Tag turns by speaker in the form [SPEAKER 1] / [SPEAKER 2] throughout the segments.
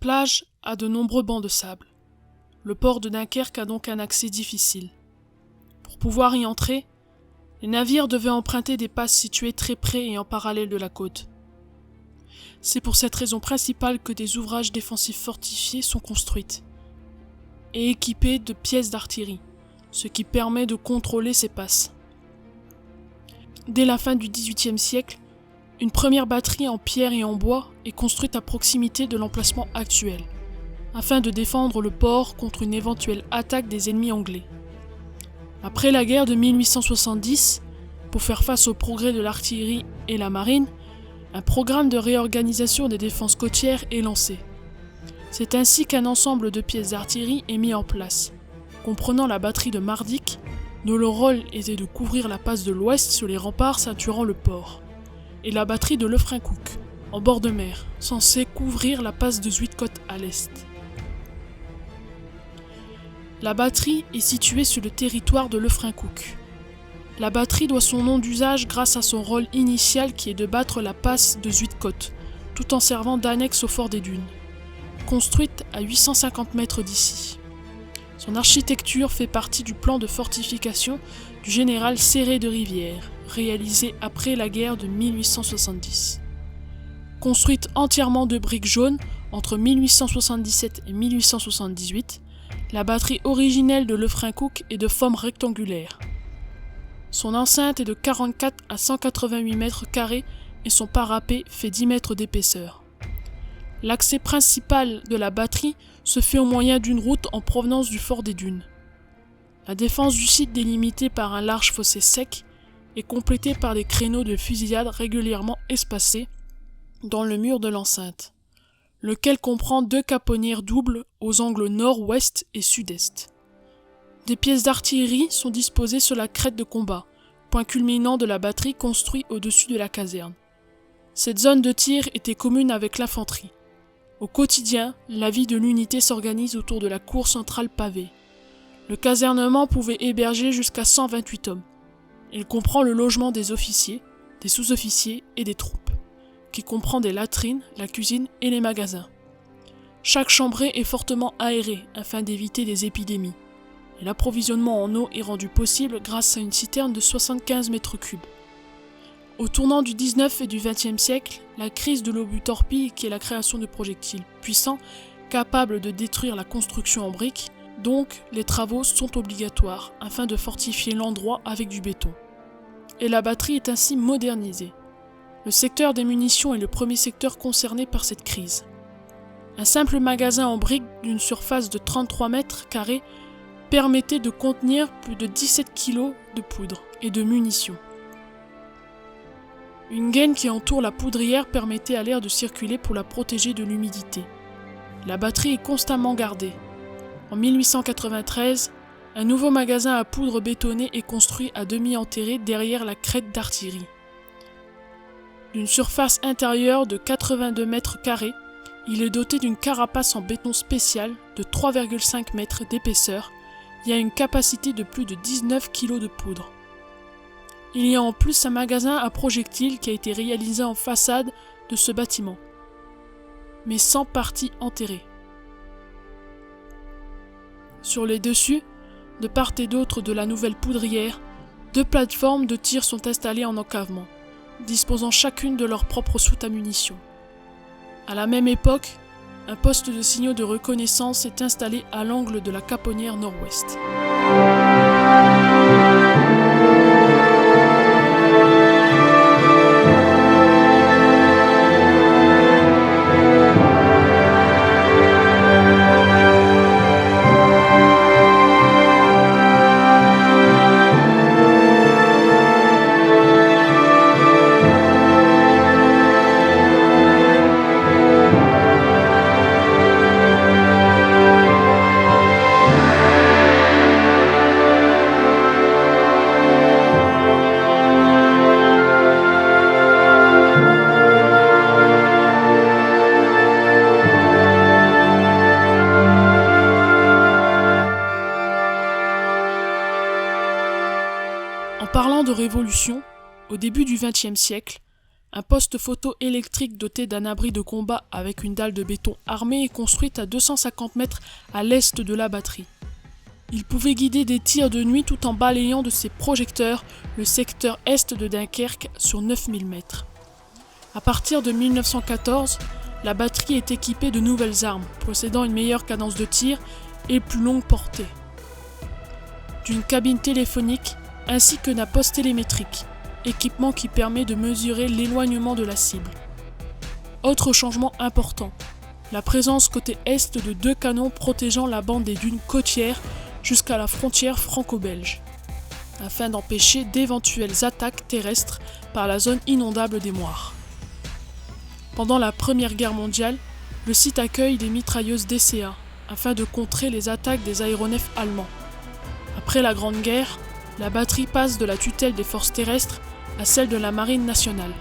[SPEAKER 1] plage a de nombreux bancs de sable. Le port de Dunkerque a donc un accès difficile. Pour pouvoir y entrer, les navires devaient emprunter des passes situées très près et en parallèle de la côte. C'est pour cette raison principale que des ouvrages défensifs fortifiés sont construits et équipés de pièces d'artillerie, ce qui permet de contrôler ces passes. Dès la fin du XVIIIe siècle, une première batterie en pierre et en bois est construite à proximité de l'emplacement actuel, afin de défendre le port contre une éventuelle attaque des ennemis anglais. Après la guerre de 1870, pour faire face au progrès de l'artillerie et la marine, un programme de réorganisation des défenses côtières est lancé. C'est ainsi qu'un ensemble de pièces d'artillerie est mis en place, comprenant la batterie de Mardyck, dont le rôle était de couvrir la passe de l'ouest sur les remparts ceinturant le port, et la batterie de Lefrancouc, en bord de mer, censée couvrir la passe de Zuidcote à l'est. La batterie est située sur le territoire de Lefrancouc. La batterie doit son nom d'usage grâce à son rôle initial qui est de battre la passe de Zuidcote, tout en servant d'annexe au fort des Dunes, construite à 850 mètres d'ici. Son architecture fait partie du plan de fortification du général Céré de Rivière, réalisé après la guerre de 1870. Construite entièrement de briques jaunes entre 1877 et 1878, la batterie originelle de Lefrancouc est de forme rectangulaire. Son enceinte est de 44 à 188 mètres carrés et son parapet fait 10 mètres d'épaisseur. L'accès principal de la batterie se fait au moyen d'une route en provenance du fort des Dunes. La défense du site, délimitée par un large fossé sec, est complétée par des créneaux de fusillade régulièrement espacés dans le mur de l'enceinte, lequel comprend 2 caponnières doubles aux angles nord, ouest et sud-est. Des pièces d'artillerie sont disposées sur la crête de combat, point culminant de la batterie construit au-dessus de la caserne. Cette zone de tir était commune avec l'infanterie. Au quotidien, la vie de l'unité s'organise autour de la cour centrale pavée. Le casernement pouvait héberger jusqu'à 128 hommes. Il comprend le logement des officiers, des sous-officiers et des troupes, qui comprend des latrines, la cuisine et les magasins. Chaque chambrée est fortement aérée afin d'éviter des épidémies. Et l'approvisionnement en eau est rendu possible grâce à une citerne de 75 mètres cubes. Au tournant du 19 et du 20e siècle, la crise de l'obus torpille qui est la création de projectiles puissants capables de détruire la construction en briques, donc les travaux sont obligatoires afin de fortifier l'endroit avec du béton. Et la batterie est ainsi modernisée. Le secteur des munitions est le premier secteur concerné par cette crise. Un simple magasin en briques d'une surface de 33 mètres carrés permettait de contenir plus de 17 kg de poudre et de munitions. Une gaine qui entoure la poudrière permettait à l'air de circuler pour la protéger de l'humidité. La batterie est constamment gardée. En 1893, un nouveau magasin à poudre bétonnée est construit à demi enterré derrière la crête d'artillerie. D'une surface intérieure de 82 mètres carrés, il est doté d'une carapace en béton spécial de 3,5 mètres d'épaisseur et a une capacité de plus de 19 kg de poudre. Il y a en plus un magasin à projectiles qui a été réalisé en façade de ce bâtiment, mais sans partie enterrée. Sur les dessus, de part et d'autre de la nouvelle poudrière, 2 plateformes de tir sont installées en encavement, disposant chacune de leur propre soute à munitions. À la même époque, un poste de signaux de reconnaissance est installé à l'angle de la caponnière nord-ouest. En parlant de révolution, au début du XXe siècle, Un poste photo électrique doté d'un abri de combat avec une dalle de béton armée est construite à 250 mètres à l'est de la batterie. Il pouvait guider des tirs de nuit tout en balayant de ses projecteurs le secteur est de Dunkerque sur 9000 mètres. À partir de 1914, la batterie est équipée de nouvelles armes, possédant une meilleure cadence de tir et plus longue portée, d'une cabine téléphonique ainsi que d'un poste télémétrique, équipement qui permet de mesurer l'éloignement de la cible. Autre changement important, la présence côté est de 2 canons protégeant la bande des dunes côtières jusqu'à la frontière franco-belge, afin d'empêcher d'éventuelles attaques terrestres par la zone inondable des Moires. Pendant la Première Guerre mondiale, le site accueille des mitrailleuses DCA, afin de contrer les attaques des aéronefs allemands. Après la Grande Guerre, la batterie passe de la tutelle des forces terrestres à celle de la Marine nationale.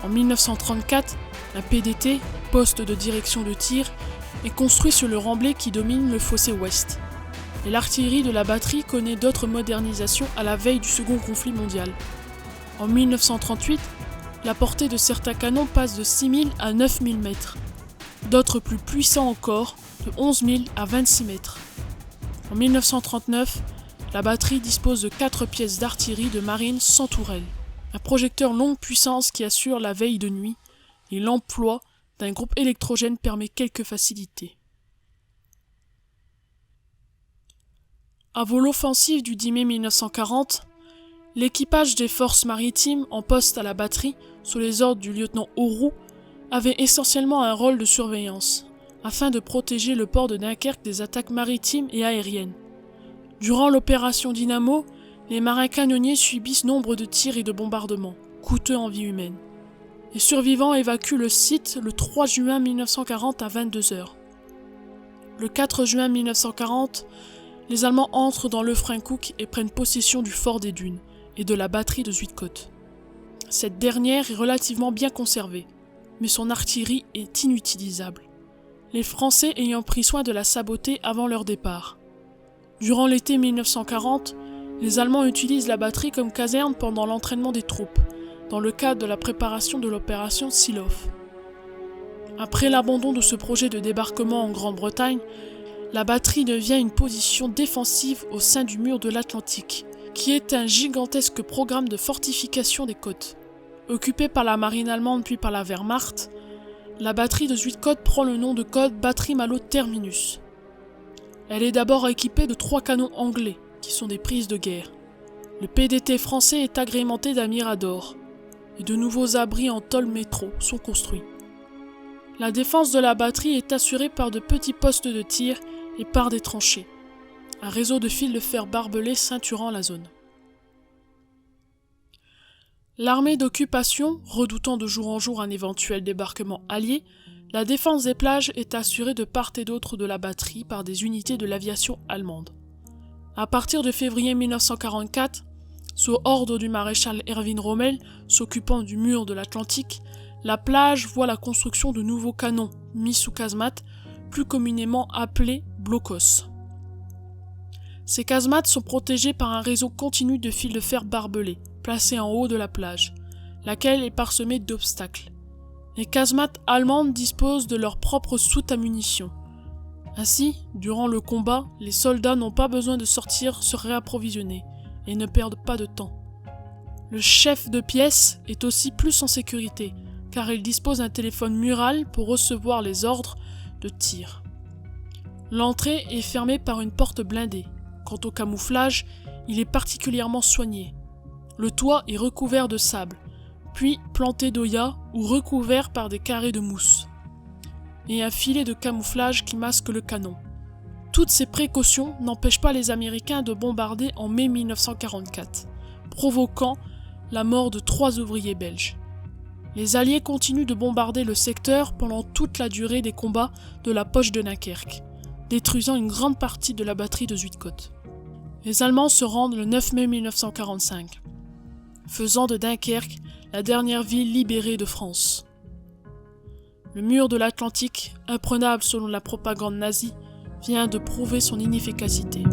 [SPEAKER 1] En 1934, un PDT, poste de direction de tir, est construit sur le remblai qui domine le fossé ouest. Et l'artillerie de la batterie connaît d'autres modernisations à la veille du second conflit mondial. En 1938, la portée de certains canons passe de 6000 à 9000 mètres, d'autres plus puissants encore, de 11 000 à 26 mètres. En 1939, la batterie dispose de 4 pièces d'artillerie de marine sans tourelle, un projecteur longue puissance qui assure la veille de nuit, et l'emploi d'un groupe électrogène permet quelques facilités. Avant l'offensive du 10 mai 1940, l'équipage des forces maritimes en poste à la batterie, sous les ordres du lieutenant Auroux, avait essentiellement un rôle de surveillance, afin de protéger le port de Dunkerque des attaques maritimes et aériennes. Durant l'opération Dynamo, les marins canonniers subissent nombre de tirs et de bombardements, coûteux en vie humaine. Les survivants évacuent le site le 3 juin 1940 à 22h. Le 4 juin 1940, les Allemands entrent dans le Lefrancouc et prennent possession du fort des Dunes et de la batterie de Zuidcote. Cette dernière est relativement bien conservée, mais son artillerie est inutilisable, les Français ayant pris soin de la saboter avant leur départ. Durant l'été 1940, les Allemands utilisent la batterie comme caserne pendant l'entraînement des troupes, dans le cadre de la préparation de l'opération Silov. Après l'abandon de ce projet de débarquement en Grande-Bretagne, la batterie devient une position défensive au sein du mur de l'Atlantique, qui est un gigantesque programme de fortification des côtes. Occupée par la marine allemande puis par la Wehrmacht, la batterie de Zuidcote prend le nom de code Batterie Malo Terminus. Elle est d'abord équipée de 3 canons anglais, qui sont des prises de guerre. Le PDT français est agrémenté d'un mirador, et de nouveaux abris en tôle métro sont construits. La défense de la batterie est assurée par de petits postes de tir et par des tranchées, un réseau de fils de fer barbelés ceinturant la zone. L'armée d'occupation, redoutant de jour en jour un éventuel débarquement allié, la défense des plages est assurée de part et d'autre de la batterie par des unités de l'aviation allemande. À partir de février 1944, sous ordre du maréchal Erwin Rommel, s'occupant du mur de l'Atlantique, la plage voit la construction de nouveaux canons mis sous casemates, plus communément appelés blocos. Ces casemates sont protégées par un réseau continu de fils de fer barbelés, placés en haut de la plage, laquelle est parsemée d'obstacles. Les casemates allemandes disposent de leur propre soute à munitions. Ainsi, durant le combat, les soldats n'ont pas besoin de sortir se réapprovisionner et ne perdent pas de temps. Le chef de pièce est aussi plus en sécurité, car il dispose d'un téléphone mural pour recevoir les ordres de tir. L'entrée est fermée par une porte blindée. Quant au camouflage, il est particulièrement soigné. Le toit est recouvert de sable, puis planté d'oya ou recouvert par des carrés de mousse, et un filet de camouflage qui masque le canon. Toutes ces précautions n'empêchent pas les Américains de bombarder en mai 1944, provoquant la mort de 3 ouvriers belges. Les Alliés continuent de bombarder le secteur pendant toute la durée des combats de la poche de Dunkerque, détruisant une grande partie de la batterie de Zuidcote. Les Allemands se rendent le 9 mai 1945, faisant de Dunkerque la dernière ville libérée de France. Le mur de l'Atlantique, imprenable selon la propagande nazie, vient de prouver son inefficacité.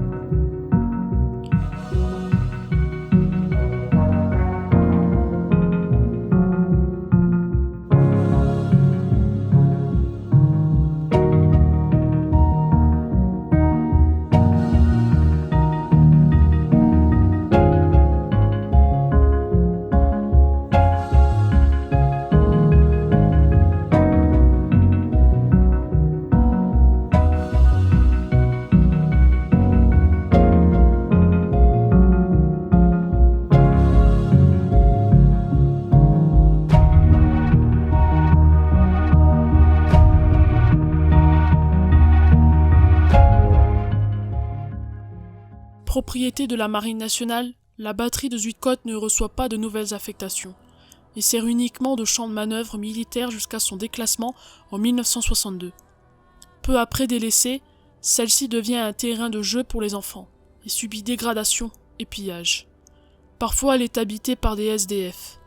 [SPEAKER 1] propriété de la Marine nationale, la batterie de Zuidcote ne reçoit pas de nouvelles affectations et sert uniquement de champ de manœuvre militaire jusqu'à son déclassement en 1962. Peu après délaissée, celle-ci devient un terrain de jeu pour les enfants et subit dégradation et pillage. Parfois, elle est habitée par des SDF.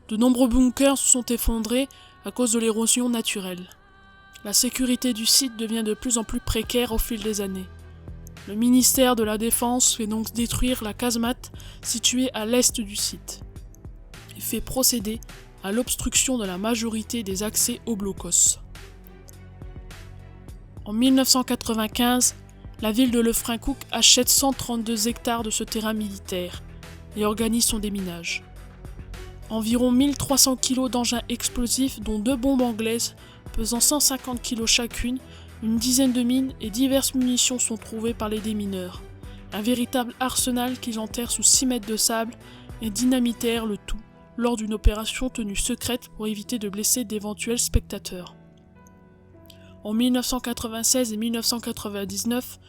[SPEAKER 1] De nombreux bunkers se sont effondrés à cause de l'érosion naturelle. La sécurité du site devient de plus en plus précaire au fil des années. Le ministère de la Défense fait donc détruire la casemate située à l'est du site et fait procéder à l'obstruction de la majorité des accès au blocos. En 1995, la ville de Lefrancouc achète 132 hectares de ce terrain militaire et organise son déminage. Environ 1300 kg d'engins explosifs, dont 2 bombes anglaises pesant 150 kg chacune, une dizaine de mines et diverses munitions sont trouvées par les démineurs. Un véritable arsenal qu'ils enterrent sous 6 mètres de sable et dynamitèrent le tout lors d'une opération tenue secrète pour éviter de blesser d'éventuels spectateurs. En 1996 et 1999,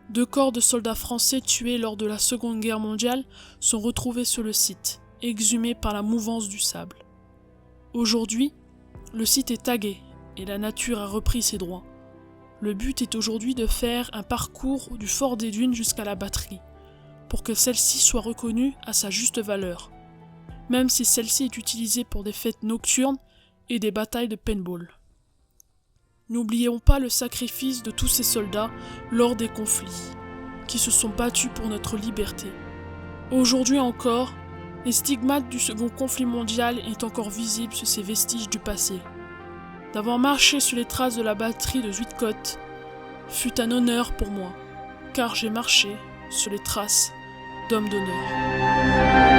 [SPEAKER 1] 2 corps de soldats français tués lors de la Seconde Guerre mondiale sont retrouvés sur le site, exhumés par la mouvance du sable. Aujourd'hui, le site est tagué et la nature a repris ses droits. Le but est aujourd'hui de faire un parcours du fort des Dunes jusqu'à la batterie, pour que celle-ci soit reconnue à sa juste valeur, même si celle-ci est utilisée pour des fêtes nocturnes et des batailles de paintball. N'oublions pas le sacrifice de tous ces soldats lors des conflits, qui se sont battus pour notre liberté. Aujourd'hui encore, les stigmates du second conflit mondial est encore visibles sur ces vestiges du passé. D'avoir marché sur les traces de la batterie de Zuidcote fut un honneur pour moi, car j'ai marché sur les traces d'hommes d'honneur.